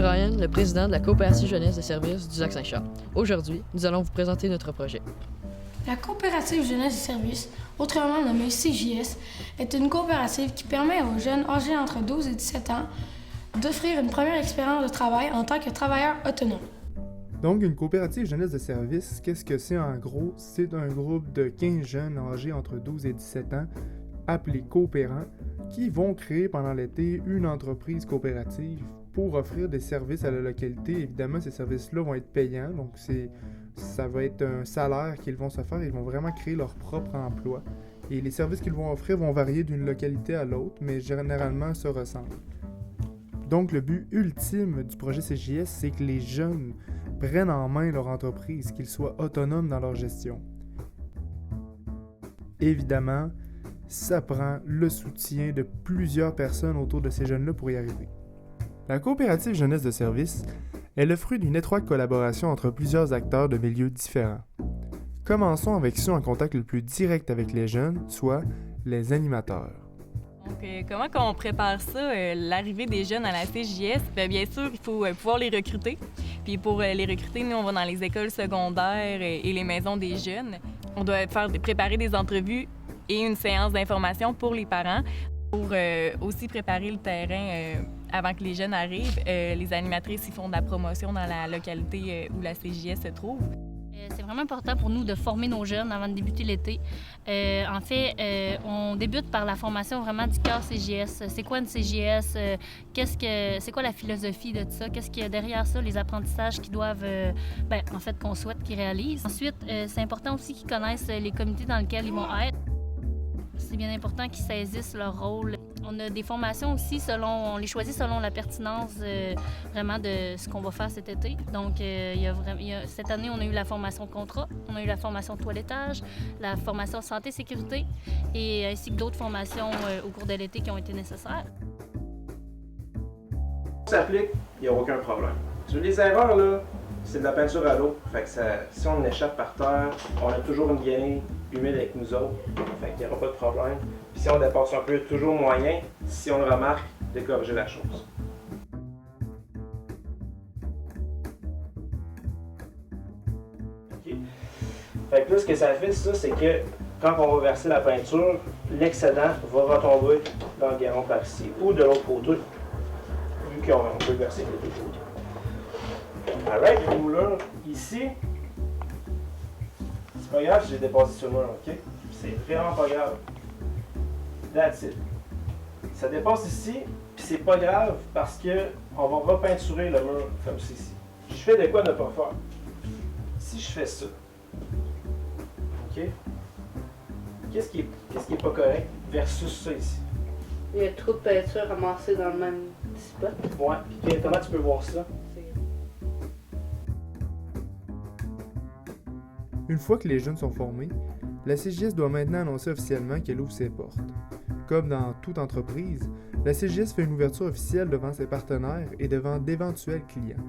Ryan, le président de la coopérative jeunesse de services du Lac-Saint-Charles. Aujourd'hui, nous allons vous présenter notre projet. La coopérative jeunesse de services, autrement nommée CJS, est une coopérative qui permet aux jeunes âgés entre 12 et 17 ans d'offrir une première expérience de travail en tant que travailleur autonome. Donc, une coopérative jeunesse de service, qu'est-ce que c'est en gros? C'est un groupe de 15 jeunes âgés entre 12 et 17 ans, appelés coopérants, qui vont créer pendant l'été une entreprise coopérative pour offrir des services à la localité. Évidemment, ces services-là vont être payants, donc ça va être un salaire qu'ils vont se faire. Ils vont vraiment créer leur propre emploi. Et les services qu'ils vont offrir vont varier d'une localité à l'autre, mais généralement se ressemblent. Donc, le but ultime du projet CJS, c'est que les jeunes prennent en main leur entreprise, qu'ils soient autonomes dans leur gestion. Évidemment, ça prend le soutien de plusieurs personnes autour de ces jeunes-là pour y arriver. La coopérative jeunesse de service est le fruit d'une étroite collaboration entre plusieurs acteurs de milieux différents. Commençons avec ceux en contact le plus direct avec les jeunes, soit les animateurs. Donc, comment on prépare ça, l'arrivée des jeunes à la CJS? Bien sûr, il faut pouvoir les recruter. Puis pour les recruter, nous, on va dans les écoles secondaires et les maisons des jeunes. On doit préparer des entrevues et une séance d'information pour les parents pour aussi préparer le terrain avant que les jeunes arrivent. Les animatrices, ils font de la promotion dans la localité où la CJS se trouve. C'est vraiment important pour nous de former nos jeunes avant de débuter l'été. En fait, on débute par la formation vraiment du cœur CJS. C'est quoi une CJS? C'est quoi la philosophie de tout ça? Qu'est-ce qu'il y a derrière ça? Les apprentissages qu'ils doivent, qu'on souhaite qu'ils réalisent. Ensuite, c'est important aussi qu'ils connaissent les comités dans lesquels ils vont être. C'est bien important qu'ils saisissent leur rôle. On a des formations aussi on les choisit selon la pertinence vraiment de ce qu'on va faire cet été. Donc, cette année, on a eu la formation contrat, on a eu la formation toilettage, la formation santé-sécurité et ainsi que d'autres formations au cours de l'été qui ont été nécessaires. Ça s'applique, il n'y a aucun problème. Sur les erreurs, là, c'est de la peinture à l'eau. Fait que si on échappe par terre, on a toujours une guenille humide avec nous autres. Fait qu'il n'y aura pas de problème. Puis si on dépasse un peu, toujours moyen, si on le remarque, de corriger la chose. Okay. Fait que là, ce que ça fait, c'est que quand on va verser la peinture, l'excédent va retomber dans le garon par ici ou de l'autre côté, vu qu'on peut verser les deux côtés. Alright, le mouleur ici, c'est pas grave si j'ai dépassé sur le mur, ok? C'est vraiment pas grave. That's it. Ça dépasse ici, puis c'est pas grave parce que on va repeinturer le mur comme ceci. Je fais de quoi ne pas faire. Si je fais ça, ok? Qu'est-ce qui est pas correct versus ça ici? Il y a trop de peinture ramassée dans le même spot. Ouais, puis comment tu peux voir ça? Une fois que les jeunes sont formés, la CJS doit maintenant annoncer officiellement qu'elle ouvre ses portes. Comme dans toute entreprise, la CJS fait une ouverture officielle devant ses partenaires et devant d'éventuels clients.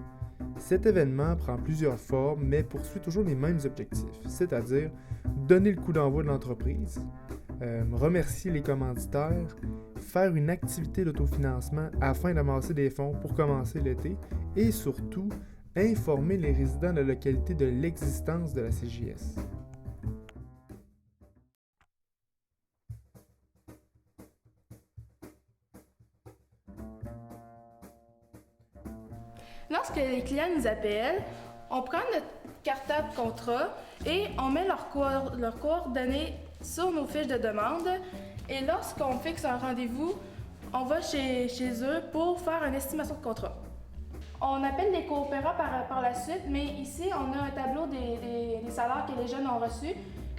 Cet événement prend plusieurs formes, mais poursuit toujours les mêmes objectifs, c'est-à-dire donner le coup d'envoi de l'entreprise, remercier les commanditaires, faire une activité d'autofinancement afin d'amasser des fonds pour commencer l'été et surtout, informer les résidents de la localité de l'existence de la CJS. Lorsque les clients nous appellent, on prend notre cartable contrat et on met leurs coordonnées sur nos fiches de demande. Et lorsqu'on fixe un rendez-vous, on va chez eux pour faire une estimation de contrat. On appelle les coopérants par la suite, mais ici, on a un tableau des salaires que les jeunes ont reçus,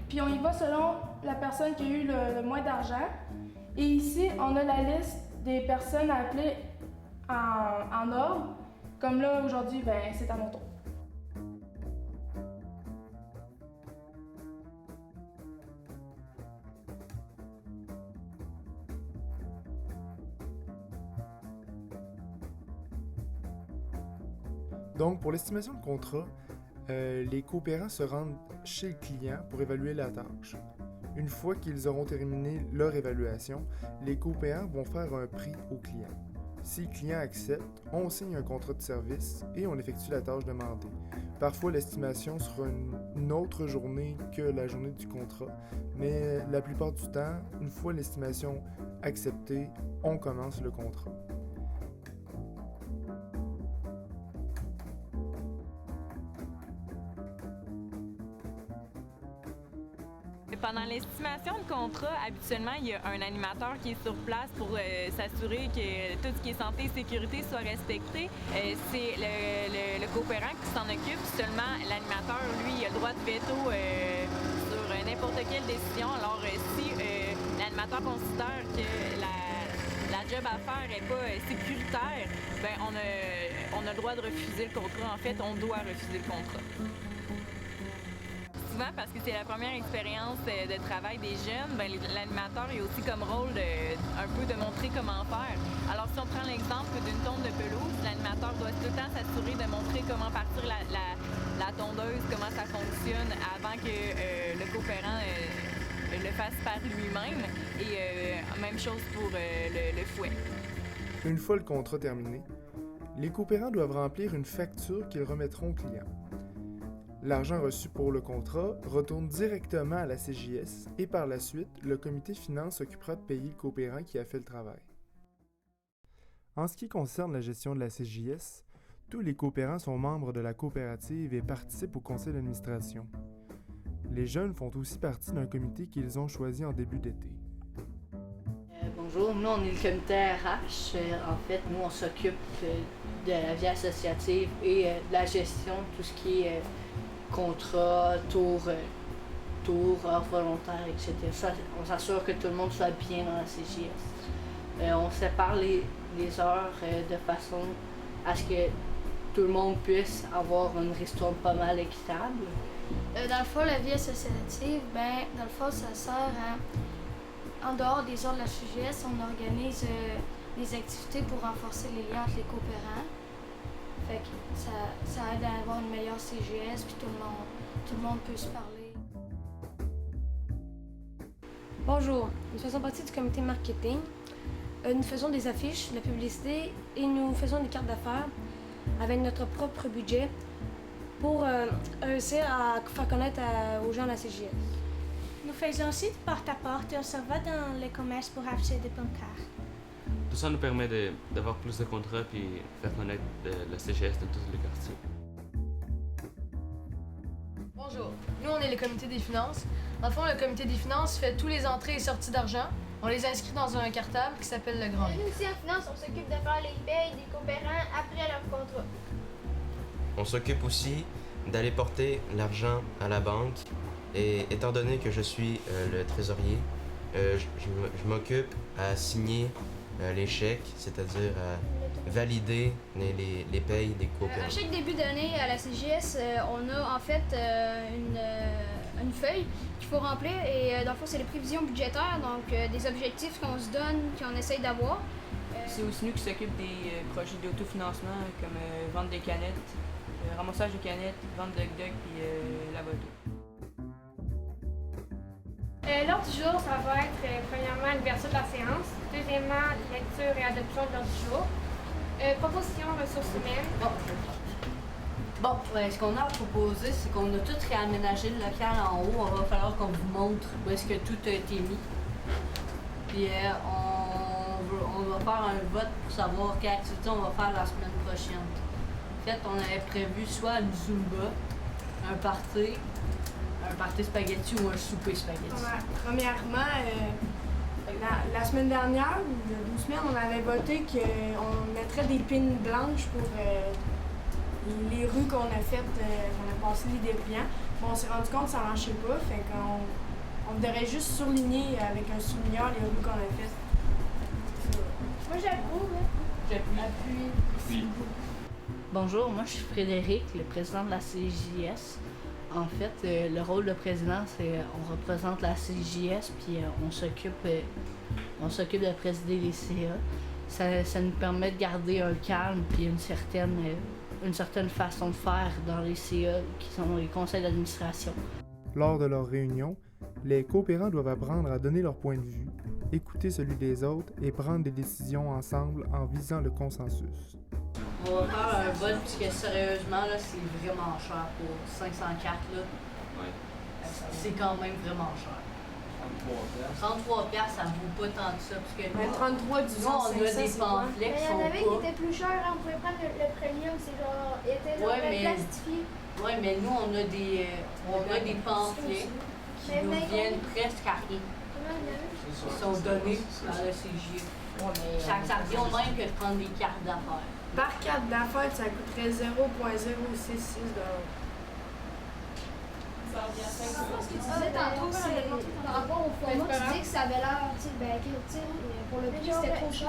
puis on y va selon la personne qui a eu le moins d'argent. Et ici, on a la liste des personnes à appeler en ordre. Comme là, aujourd'hui, c'est à mon tour. Donc, pour l'estimation de contrat, les coopérants se rendent chez le client pour évaluer la tâche. Une fois qu'ils auront terminé leur évaluation, les coopérants vont faire un prix au client. Si le client accepte, on signe un contrat de service et on effectue la tâche demandée. Parfois, l'estimation sera une autre journée que la journée du contrat, mais la plupart du temps, une fois l'estimation acceptée, on commence le contrat. Pendant l'estimation de contrat, habituellement, il y a un animateur qui est sur place pour s'assurer que tout ce qui est santé et sécurité soit respecté. C'est le coopérant qui s'en occupe. Seulement, l'animateur, lui, il a le droit de veto sur n'importe quelle décision. Alors, si l'animateur considère que la job à faire n'est pas sécuritaire, bien, on a le droit de refuser le contrat. En fait, on doit refuser le contrat. Souvent, parce que c'est la première expérience de travail des jeunes, bien, l'animateur a aussi comme rôle un peu de montrer comment faire. Alors, si on prend l'exemple d'une tonde de pelouse, l'animateur doit tout le temps s'assurer de montrer comment partir la tondeuse, comment ça fonctionne avant que le coopérant le fasse par lui-même. Et même chose pour le fouet. Une fois le contrat terminé, les coopérants doivent remplir une facture qu'ils remettront au client. L'argent reçu pour le contrat retourne directement à la CJS et par la suite, le comité finance s'occupera de payer le coopérant qui a fait le travail. En ce qui concerne la gestion de la CJS, tous les coopérants sont membres de la coopérative et participent au conseil d'administration. Les jeunes font aussi partie d'un comité qu'ils ont choisi en début d'été. Bonjour, nous on est le comité RH. En fait, nous on s'occupe de la vie associative et de la gestion de tout ce qui est contrat, tour, heures volontaires, etc. Ça, on s'assure que tout le monde soit bien dans la CJS. On sépare les heures de façon à ce que tout le monde puisse avoir une ristourne pas mal équitable. Dans le fond, la vie associative, dans le fond, ça sert à... En dehors des heures de la CJS, on organise des activités pour renforcer les liens entre les coopérants. Fait que ça aide à avoir une meilleure CGS, puis tout le monde peut se parler. Bonjour, nous faisons partie du comité marketing. Nous faisons des affiches, de la publicité et nous faisons des cartes d'affaires avec notre propre budget pour réussir à faire connaître aux gens la CGS. Nous faisons aussi du porte-à-porte et on se va dans les commerces pour afficher des pancartes. Tout ça nous permet d'avoir plus de contrats et faire connaître la CGS dans tous les quartiers. Bonjour, nous on est le comité des finances. Dans le fond, le comité des finances fait tous les entrées et sorties d'argent. On les inscrit dans un cartable qui s'appelle le Grand Livre. Nous aussi en finance, on s'occupe de faire les payes des coopérants après leur contrat. On s'occupe aussi d'aller porter l'argent à la banque. Et étant donné que je suis le trésorier, je m'occupe à signer les chèques, c'est-à-dire à valider les payes des coopérants. À chaque début d'année à la CJS, on a en fait une feuille qu'il faut remplir et dans le fond c'est les prévisions budgétaires, donc des objectifs qu'on se donne, qu'on essaye d'avoir. C'est aussi nous qui s'occupent des projets d'autofinancement comme vente des canettes, ramassage de canettes, vente de hot-dog puis la moto. L'ordre du jour, ça va être premièrement l'ouverture de la séance, deuxièmement lecture et adoption de l'ordre du jour, proposition ressources humaines. Ce qu'on a à proposer, c'est qu'on a tout réaménagé le local en haut. On va falloir qu'on vous montre où est-ce que tout a été mis. Puis on va faire un vote pour savoir quelle activité on va faire la semaine prochaine. En fait, on avait prévu soit une Zumba, un party spaghetti ou un souper spaghetti. Premièrement, la semaine dernière, il y a 2 semaines, on avait voté qu'on mettrait des pins blanches pour les rues qu'on a faites, qu'on a passé les dépliants. Bon, on s'est rendu compte que ça ne marchait pas, fait qu'on devrait juste surligner avec un souligneur les rues qu'on a faites. Moi j'approuve. J'appuie. Oui. Bonjour, moi je suis Frédéric, le président de la CJS. En fait, le rôle de président, c'est on représente la CJS puis on s'occupe de présider les CA. Ça nous permet de garder un calme puis une certaine façon de faire dans les CA qui sont les conseils d'administration. Lors de leur réunion, les coopérants doivent apprendre à donner leur point de vue, écouter celui des autres et prendre des décisions ensemble en visant le consensus. On va faire un vote parce que sérieusement, là, c'est vraiment cher pour 504. Là. Ouais. C'est quand même vraiment cher. 33 $, ça vaut pas tant que ça. Parce que Mais 33 du nous, on a des c'est quoi? pamphlets Mais qui il y en sont avait pas... qui étaient plus chers, hein. On pouvait prendre le premium, c'est genre, il était genre plastifié. Oui, mais nous, on a des pamphlets qui Mais nous combien? viennent presque à rien. Ils sont donnés par le CGE. Ça revient au même que de prendre des cartes d'affaires. Par carte d'affaires, ça coûterait 0,066 $. Ce que tu disais tantôt, c'est par rapport au format, tu dis que ça avait l'air, tu sais, pour le prix, c'était trop cher.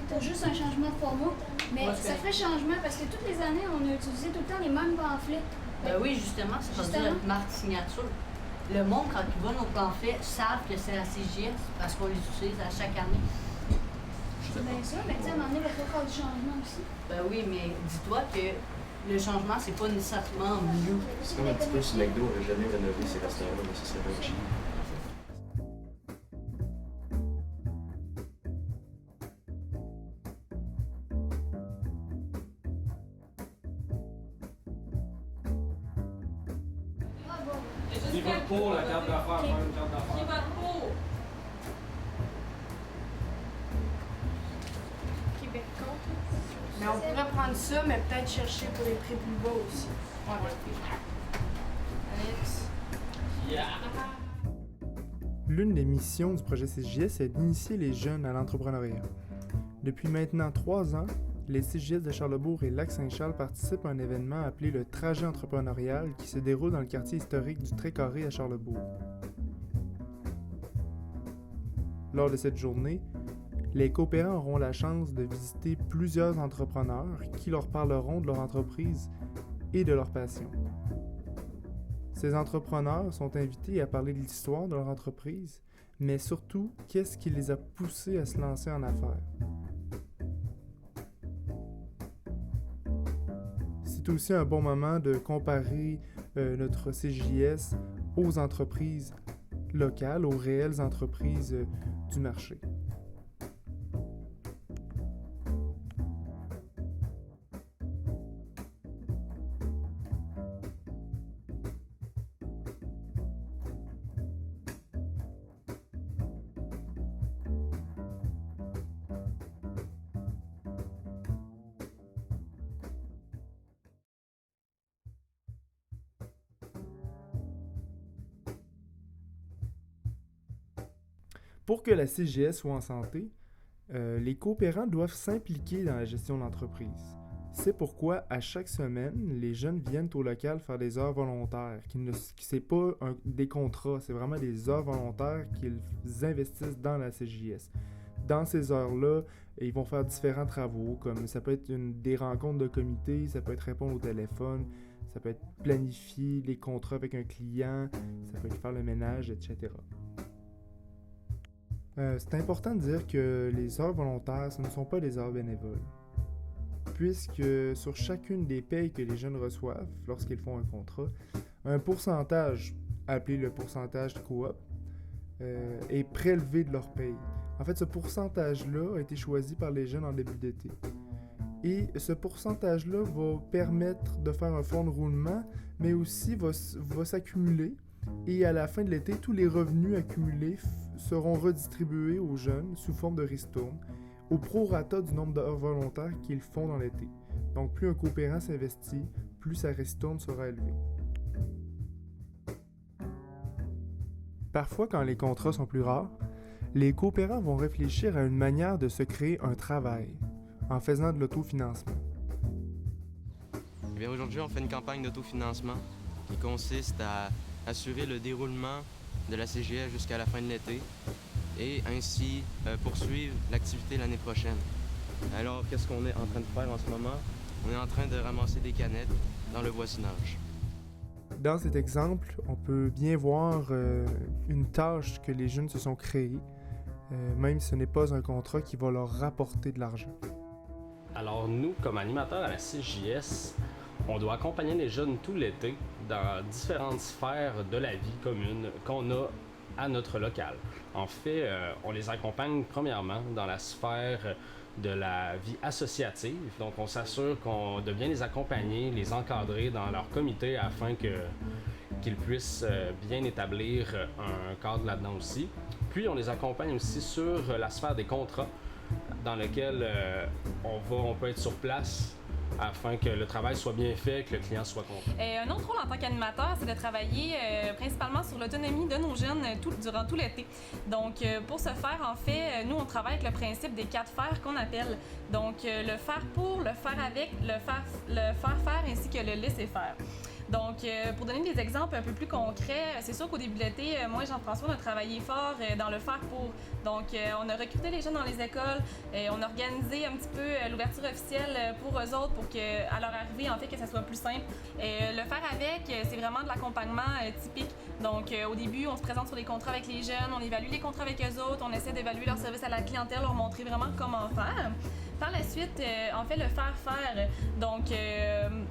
T'as juste un changement de format. Mais ça ferait changement parce que toutes les années, on a utilisé tout le temps les mêmes pamphlets. Ben oui, justement, c'est rendu notre marque signature. Le monde, quand il voit nos pamphlets, savent que c'est la CGS parce qu'on les utilise à chaque année. C'est bien ça, mais tu sais, à un moment donné, il va falloir faire du changement aussi. Ben oui, mais dis-toi que le changement, c'est pas nécessairement mieux. C'est comme un petit peu si McDo n'a jamais rénové ses restaurants, mais ça serait pas cheap. Qui vote pour la carte d'affaires? Faire une carte d'affaires. Qui vote pour? Québec contre. Mais on pourrait prendre ça, mais peut-être chercher pour les prix plus bas aussi. Alex? L'une des missions du projet CJS est d'initier les jeunes à l'entrepreneuriat. Depuis maintenant 3 ans, les CJS de Charlesbourg et Lac-Saint-Charles participent à un événement appelé le Trajet entrepreneurial qui se déroule dans le quartier historique du Trécarré à Charlesbourg. Lors de cette journée, les coopérants auront la chance de visiter plusieurs entrepreneurs qui leur parleront de leur entreprise et de leur passion. Ces entrepreneurs sont invités à parler de l'histoire de leur entreprise, mais surtout, qu'est-ce qui les a poussés à se lancer en affaires. C'est aussi un bon moment de comparer notre CJS aux entreprises locales, aux réelles entreprises du marché. Pour que la CGS soit en santé, les coopérants doivent s'impliquer dans la gestion de l'entreprise. C'est pourquoi, à chaque semaine, les jeunes viennent au local faire des heures volontaires. C'est pas des contrats, c'est vraiment des heures volontaires qu'ils investissent dans la CJS. Dans ces heures-là, ils vont faire différents travaux, comme ça peut être des rencontres de comité, ça peut être répondre au téléphone, ça peut être planifier les contrats avec un client, ça peut être faire le ménage, etc. C'est important de dire que les heures volontaires, ce ne sont pas des heures bénévoles, puisque sur chacune des payes que les jeunes reçoivent lorsqu'ils font un contrat, un pourcentage, appelé le pourcentage de coop, est prélevé de leur paye. En fait, ce pourcentage-là a été choisi par les jeunes en début d'été. Et ce pourcentage-là va permettre de faire un fonds de roulement, mais aussi va s'accumuler. Et à la fin de l'été, tous les revenus accumulés seront redistribués aux jeunes sous forme de ristourne, au prorata du nombre d'heures volontaires qu'ils font dans l'été. Donc plus un coopérant s'investit, plus sa ristourne sera élevée. Parfois, quand les contrats sont plus rares, les coopérants vont réfléchir à une manière de se créer un travail, en faisant de l'autofinancement. Eh bien, aujourd'hui, on fait une campagne d'autofinancement qui consiste à assurer le déroulement de la CGS jusqu'à la fin de l'été et ainsi poursuivre l'activité l'année prochaine. Alors, qu'est-ce qu'on est en train de faire en ce moment? On est en train de ramasser des canettes dans le voisinage. Dans cet exemple, on peut bien voir une tâche que les jeunes se sont créées, même si ce n'est pas un contrat qui va leur rapporter de l'argent. Alors nous, comme animateurs à la CJS, on doit accompagner les jeunes tout l'été dans différentes sphères de la vie commune qu'on a à notre local. En fait, on les accompagne premièrement dans la sphère de la vie associative. Donc, on s'assure de bien les accompagner, les encadrer dans leur comité afin qu'ils puissent bien établir un cadre là-dedans aussi. Puis, on les accompagne aussi sur la sphère des contrats dans lequel on peut être sur place afin que le travail soit bien fait et que le client soit content. Un autre rôle en tant qu'animateur, c'est de travailler principalement sur l'autonomie de nos jeunes durant tout l'été. Donc, pour ce faire, en fait, nous, on travaille avec le principe des 4 faire qu'on appelle. Donc, le faire pour, le faire avec, le faire faire ainsi que le laisser faire. Donc, pour donner des exemples un peu plus concrets, c'est sûr qu'au début de l'été, moi et Jean-François, on a travaillé fort dans le faire pour. Donc, on a recruté les jeunes dans les écoles, on a organisé un petit peu l'ouverture officielle pour eux autres pour qu'à leur arrivée, en fait, que ça soit plus simple. Le faire avec, c'est vraiment de l'accompagnement typique. Donc, au début, on se présente sur les contrats avec les jeunes, on évalue les contrats avec eux autres, on essaie d'évaluer leur service à la clientèle, leur montrer vraiment comment faire. Par la suite, en fait, le faire-faire. Donc,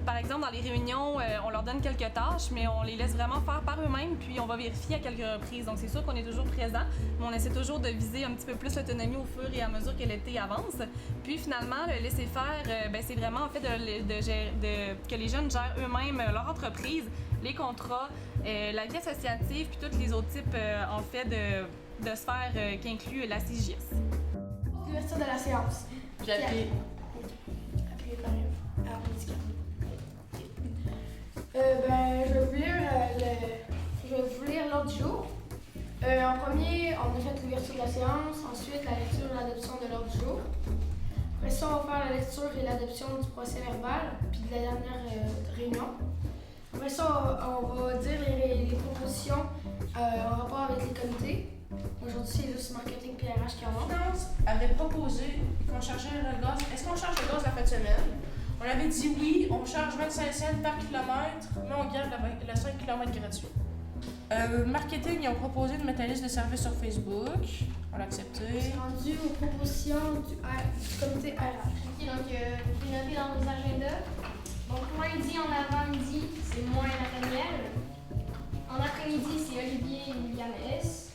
par exemple, dans les réunions, on leur donne quelques tâches, mais on les laisse vraiment faire par eux-mêmes, puis on va vérifier à quelques reprises. Donc, c'est sûr qu'on est toujours présent, mais on essaie toujours de viser un petit peu plus l'autonomie au fur et à mesure que l'été avance. Puis, finalement, le laisser-faire, c'est vraiment, en fait, que les jeunes gèrent eux-mêmes leur entreprise, les contrats, la vie associative, puis tous les autres types, en fait, de sphères qu'inclut la CJS. L'ouverture de la séance. J'ai appris. Je vais vous lire l'ordre du jour. En premier, on a fait l'ouverture de la séance, ensuite la lecture et l'adoption de l'ordre du jour. Après ça, on va faire la lecture et l'adoption du procès verbal, puis de la dernière réunion. Après ça, on va dire les propositions en rapport avec les comités. Aujourd'hui, c'est juste marketing et RH qui en ont. Finance avait proposé qu'on chargeait le gaz. Est-ce qu'on charge le gaz la fin de semaine? On avait dit oui, on charge 25 cents par kilomètre, mais on garde le 5 km gratuit. Marketing, ils ont proposé de mettre la liste de services sur Facebook. On l'a accepté. C'est rendu aux propositions du comité RH. Ok, donc j'ai noté dans nos agendas. Donc lundi en avant-midi, c'est moi et Nathaniel. En après-midi, c'est Olivier et William S.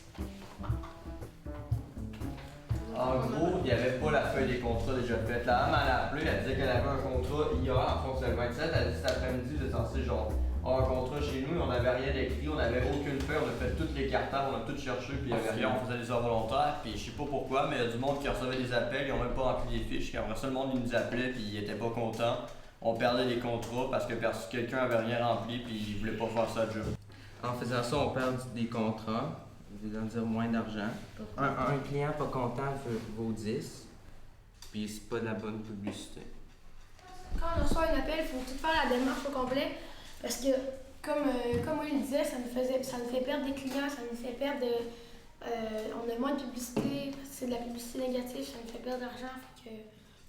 En gros, il n'y avait pas la feuille des contrats déjà faite. La dame, elle a appelé, elle disait qu'elle avait un contrat hier, en fond, c'est le 27. Elle a dit cet après-midi, vous êtes censé genre avoir un contrat chez nous, on n'avait rien d'écrit, on n'avait aucune feuille, on a fait toutes les cartables, on a tout cherché, puis il n'y avait rien. On faisait des heures volontaires, puis je sais pas pourquoi, mais il y a du monde qui recevait des appels, ils n'ont même pas rempli les fiches. Après ça, le monde il nous appelait, puis ils n'étaient pas contents. On perdait des contrats parce que quelqu'un avait rien rempli, puis il voulait pas faire ça de job. En faisant ça, on perd des contrats, veut dire moins d'argent. Un client pas content vaut 10, puis c'est pas de la bonne publicité. Quand on reçoit un appel, il faut tout faire la démarche au complet, parce que, comme moi il disait, ça nous fait perdre des clients, ça nous fait perdre on a moins de publicité, parce que c'est de la publicité négative, ça nous fait perdre d'argent, fait que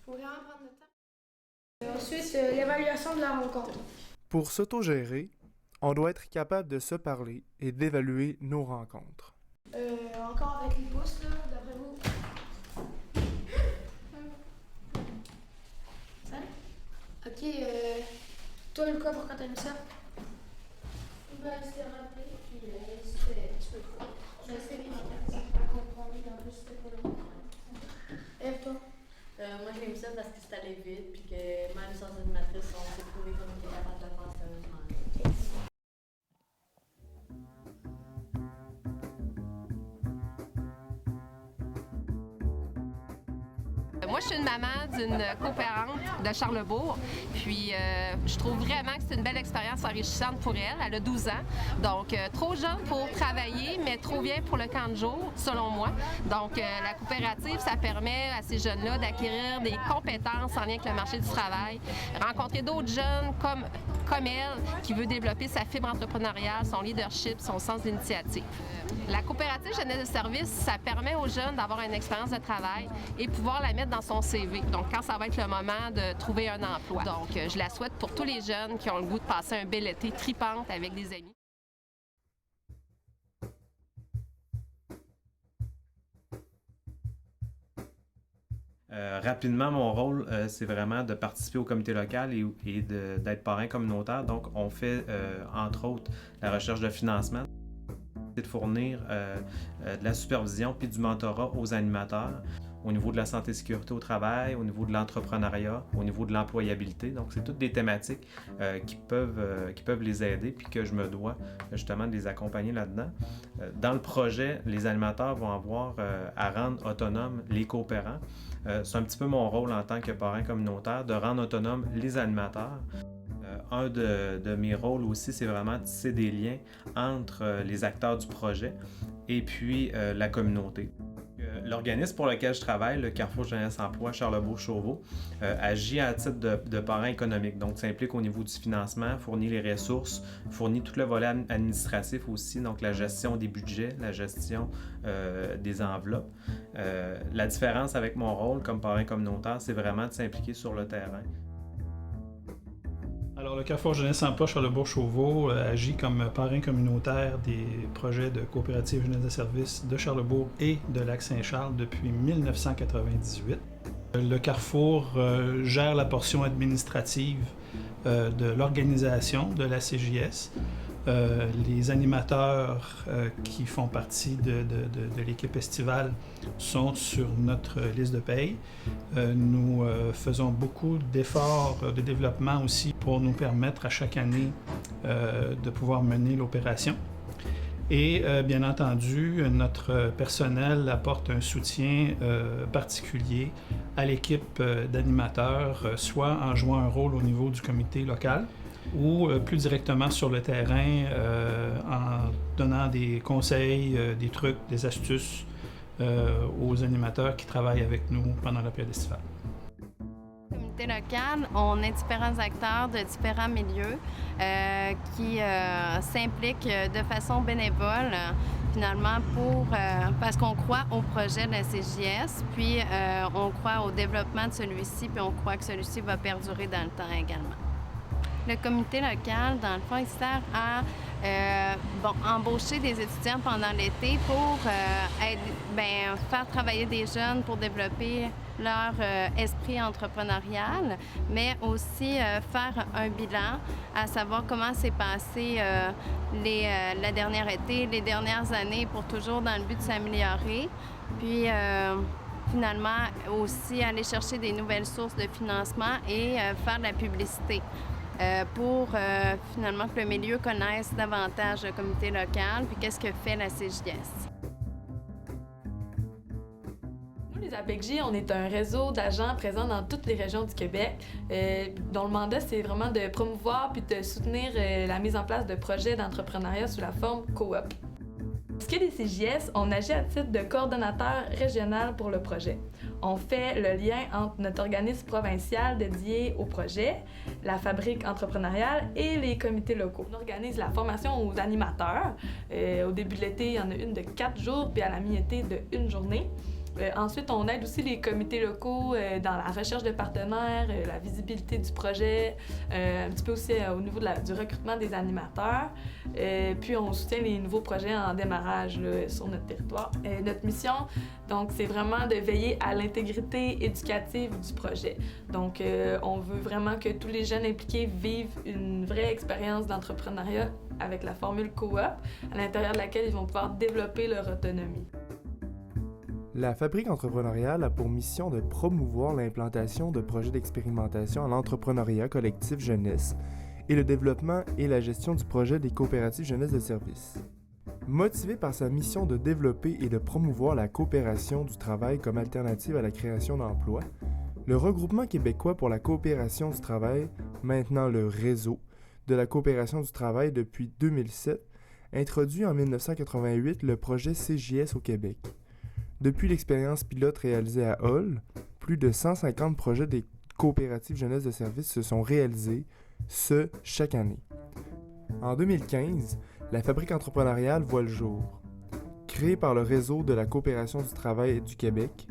faut vraiment prendre le temps. Ensuite, l'évaluation de la rencontre. Pour s'autogérer, on doit être capable de se parler et d'évaluer nos rencontres. Encore avec les pouces, là, d'après vous. Ça? Ok, toi, Lucas, pourquoi t'as mis ça? Ben, c'était rappelé, puis c'était un petit peu trop. Je sais pas comprendre, en plus, c'était pas long. Et toi? Moi, j'ai mis ça parce que c'était allé vite, puis que même sans animatrice, on s'est prouvé qu'on était capable de faire sérieusement. Moi, je suis une maman d'une coopérante de Charlesbourg. Puis, je trouve vraiment que c'est une belle expérience enrichissante pour elle. Elle a 12 ans. Donc, trop jeune pour travailler, mais trop bien pour le camp de jour, selon moi. Donc, la coopérative, ça permet à ces jeunes-là d'acquérir des compétences en lien avec le marché du travail, rencontrer d'autres jeunes comme elle, qui veut développer sa fibre entrepreneuriale, son leadership, son sens d'initiative. La coopérative jeunesse de service, ça permet aux jeunes d'avoir une expérience de travail et pouvoir la mettre dans son CV. Donc, quand ça va être le moment de trouver un emploi. Donc, je la souhaite pour tous les jeunes qui ont le goût de passer un bel été tripante avec des amis. Rapidement, mon rôle, c'est vraiment de participer au comité local et d'être parrain communautaire. Donc, on fait, entre autres, la recherche de financement. C'est de fournir de la supervision puis du mentorat aux animateurs au niveau de la santé et sécurité au travail, au niveau de l'entrepreneuriat, au niveau de l'employabilité. Donc, c'est toutes des thématiques qui peuvent les aider puis que je me dois justement de les accompagner là-dedans. Dans le projet, les animateurs vont avoir à rendre autonomes les coopérants. C'est un petit peu mon rôle en tant que parrain communautaire de rendre autonomes les animateurs. Un de mes rôles aussi, c'est vraiment de tisser des liens entre les acteurs du projet et puis la communauté. L'organisme pour lequel je travaille, le Carrefour Jeunesse Emploi Charlebourg-Chauveau, agit à titre de parrain économique. Donc, ça implique au niveau du financement, fournit les ressources, fournit tout le volet administratif aussi, donc la gestion des budgets, la gestion des enveloppes. La différence avec mon rôle comme parrain communautaire, c'est vraiment de s'impliquer sur le terrain. Alors, le Carrefour Jeunesse Emploi Charlebourg-Chauveau agit comme parrain communautaire des projets de coopérative jeunesse de services de Charlebourg et de Lac-Saint-Charles depuis 1998. Le Carrefour gère la portion administrative de l'organisation de la CJS. Les animateurs qui font partie de l'équipe estivale sont sur notre liste de paye. Nous faisons beaucoup d'efforts de développement aussi pour nous permettre à chaque année de pouvoir mener l'opération. Et bien entendu, notre personnel apporte un soutien particulier à l'équipe d'animateurs, soit en jouant un rôle au niveau du comité local, ou plus directement sur le terrain en donnant des conseils, des trucs, des astuces aux animateurs qui travaillent avec nous pendant la période estivale. Au comité local, on est différents acteurs de différents milieux qui s'impliquent de façon bénévole finalement parce qu'on croit au projet de la CJS, puis on croit au développement de celui-ci, puis on croit que celui-ci va perdurer dans le temps également. Le comité local, dans le fond, il sert à embaucher des étudiants pendant l'été pour faire travailler des jeunes pour développer leur esprit entrepreneurial, mais aussi faire un bilan, à savoir comment s'est passé la dernière été, les dernières années, pour toujours dans le but de s'améliorer. Puis, finalement, aussi aller chercher des nouvelles sources de financement et faire de la publicité. Pour finalement que le milieu connaisse davantage le comité local, puis qu'est-ce que fait la CJS. Nous, les APECJ, on est un réseau d'agents présents dans toutes les régions du Québec, dont le mandat, c'est vraiment de promouvoir puis de soutenir la mise en place de projets d'entrepreneuriat sous la forme coop. Pour ce qui est des CJS, on agit à titre de coordonnateur régional pour le projet. On fait le lien entre notre organisme provincial dédié au projet, la fabrique entrepreneuriale et les comités locaux. On organise la formation aux animateurs. Au début de l'été, il y en a une de 4 jours, puis à la mi-été de 1 journée. Ensuite, on aide aussi les comités locaux dans la recherche de partenaires, la visibilité du projet, un petit peu aussi au niveau du recrutement des animateurs. Puis, on soutient les nouveaux projets en démarrage là, sur notre territoire. Notre mission, donc, c'est vraiment de veiller à l'intégrité éducative du projet. Donc, on veut vraiment que tous les jeunes impliqués vivent une vraie expérience d'entrepreneuriat avec la formule coop, à l'intérieur de laquelle ils vont pouvoir développer leur autonomie. La Fabrique entrepreneuriale a pour mission de promouvoir l'implantation de projets d'expérimentation en entrepreneuriat collectif jeunesse et le développement et la gestion du projet des coopératives jeunesse de services. Motivé par sa mission de développer et de promouvoir la coopération du travail comme alternative à la création d'emplois, le Regroupement québécois pour la coopération du travail, maintenant le Réseau de la coopération du travail depuis 2007, introduit en 1988 le projet CJS au Québec. Depuis l'expérience pilote réalisée à Hull, plus de 150 projets des coopératives jeunesse de services se sont réalisés, chaque année. En 2015, la Fabrique entrepreneuriale voit le jour. Créée par le Réseau de la coopération du travail du Québec,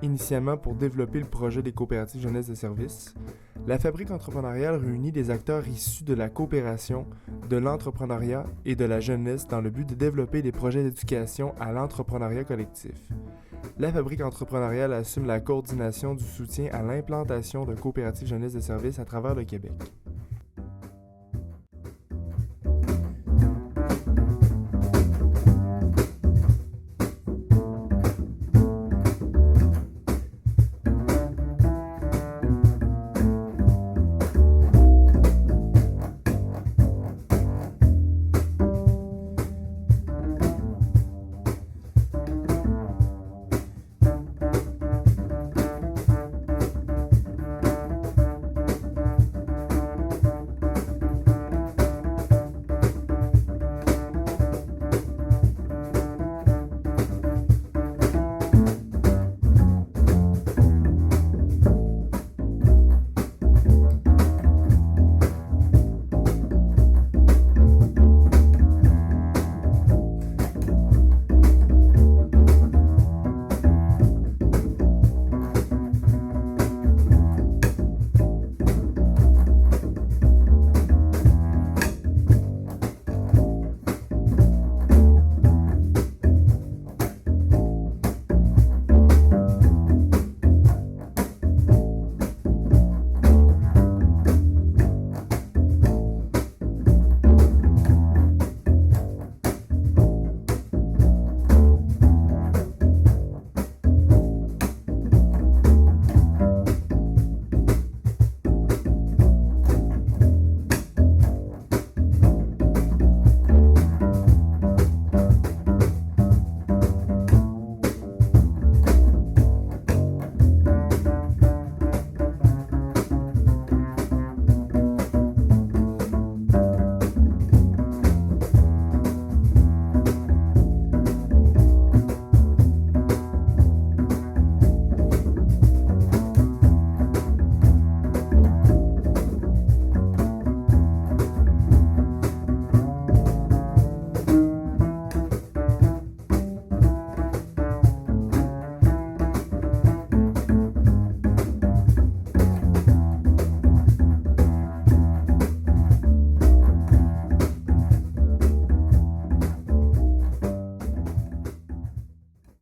initialement pour développer le projet des coopératives jeunesse de services, la Fabrique entrepreneuriale réunit des acteurs issus de la coopération, de l'entrepreneuriat et de la jeunesse dans le but de développer des projets d'éducation à l'entrepreneuriat collectif. La Fabrique entrepreneuriale assume la coordination du soutien à l'implantation de coopératives jeunesse de services à travers le Québec.